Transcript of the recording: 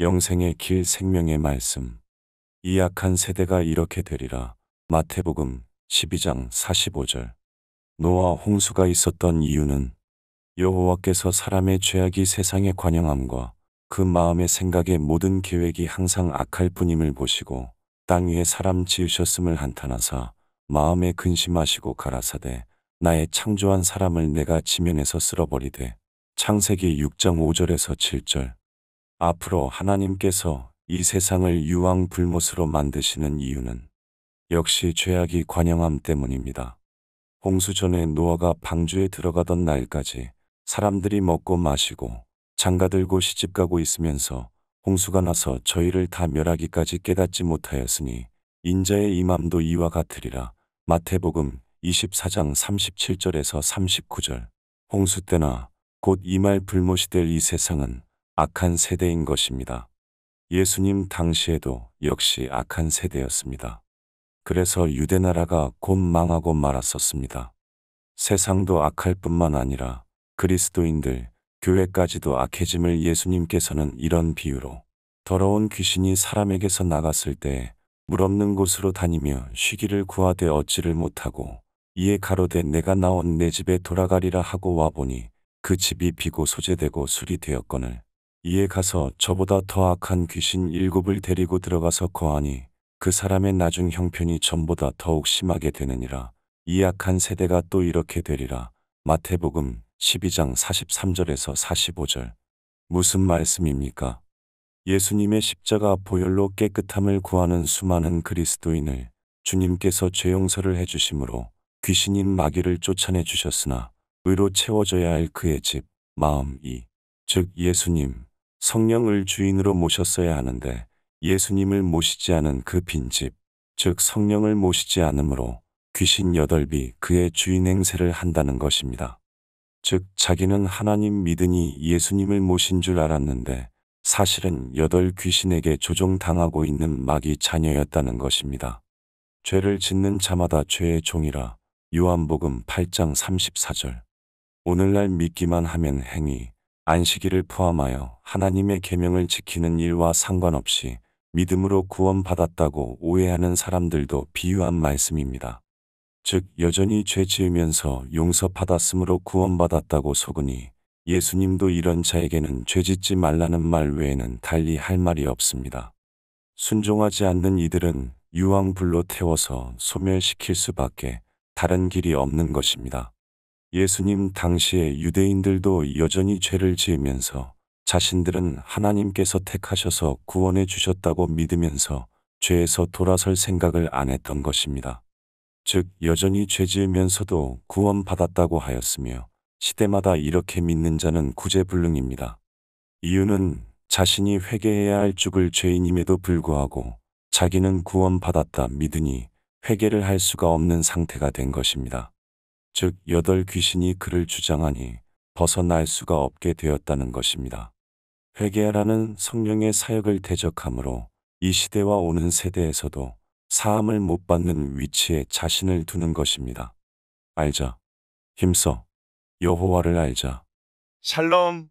영생의 길 생명의 말씀. 이 악한 세대가 이렇게 되리라. 마태복음 12장 45절. 노아 홍수가 있었던 이유는 여호와께서 사람의 죄악이 세상에 관영함과 그 마음의 생각의 모든 계획이 항상 악할 뿐임을 보시고 땅 위에 사람 지으셨음을 한탄하사 마음에 근심하시고 가라사대 나의 창조한 사람을 내가 지면에서 쓸어버리되. 창세기 6장 5절에서 7절. 앞으로 하나님께서 이 세상을 유황불못으로 만드시는 이유는 역시 죄악이 관영함 때문입니다. 홍수 전에 노아가 방주에 들어가던 날까지 사람들이 먹고 마시고 장가들고 시집가고 있으면서 홍수가 나서 저희를 다 멸하기까지 깨닫지 못하였으니 인자의 임함도 이와 같으리라. 마태복음 24장 37절에서 39절. 홍수 때나 곧 이말 불못이 될 이 세상은 악한 세대인 것입니다. 예수님 당시에도 역시 악한 세대였습니다. 그래서 유대나라가 곧 망하고 말았었습니다. 세상도 악할 뿐만 아니라 그리스도인들, 교회까지도 악해짐을 예수님께서는 이런 비유로 더러운 귀신이 사람에게서 나갔을 때 물 없는 곳으로 다니며 쉬기를 구하되 얻지를 못하고 이에 가로되 내가 나온 내 집에 돌아가리라 하고 와보니 그 집이 비고 소재되고 술이 되었거늘 이에 가서 저보다 더 악한 귀신 7을 데리고 들어가서 거하니 그 사람의 나중 형편이 전보다 더욱 심하게 되느니라. 이 악한 세대가 또 이렇게 되리라. 마태복음 12장 43절에서 45절. 무슨 말씀입니까? 예수님의 십자가 보혈로 깨끗함을 구하는 수많은 그리스도인을 주님께서 죄 용서를 해주심으로 귀신인 마귀를 쫓아내 주셨으나 의로 채워져야 할 그의 집, 마음이, 즉 예수님, 성령을 주인으로 모셨어야 하는데 예수님을 모시지 않은 그 빈집, 즉 성령을 모시지 않으므로 귀신 8이 그의 주인 행세를 한다는 것입니다. 즉 자기는 하나님 믿으니 예수님을 모신 줄 알았는데 사실은 8 귀신에게 조종당하고 있는 마귀 자녀였다는 것입니다. 죄를 짓는 자마다 죄의 종이라. 요한복음 8장 34절. 오늘날 믿기만 하면 행위, 안식일을 포함하여 하나님의 계명을 지키는 일과 상관없이 믿음으로 구원받았다고 오해하는 사람들도 비유한 말씀입니다. 즉 여전히 죄 지으면서 용서받았으므로 구원받았다고 속으니 예수님도 이런 자에게는 죄짓지 말라는 말 외에는 달리 할 말이 없습니다. 순종하지 않는 이들은 유황불로 태워서 소멸시킬 수밖에 다른 길이 없는 것입니다. 예수님 당시의 유대인들도 여전히 죄를 지으면서 자신들은 하나님께서 택하셔서 구원해 주셨다고 믿으면서 죄에서 돌아설 생각을 안 했던 것입니다. 즉 여전히 죄 지으면서도 구원받았다고 하였으며 시대마다 이렇게 믿는 자는 구제불능입니다. 이유는 자신이 회개해야 할 죽을 죄인임에도 불구하고 자기는 구원받았다 믿으니 회개를 할 수가 없는 상태가 된 것입니다. 즉 8 귀신이 그를 주장하니 벗어날 수가 없게 되었다는 것입니다. 회개하라는 성령의 사역을 대적하므로 이 시대와 오는 세대에서도 사함을 못 받는 위치에 자신을 두는 것입니다. 알자. 힘써. 여호와를 알자. 샬롬.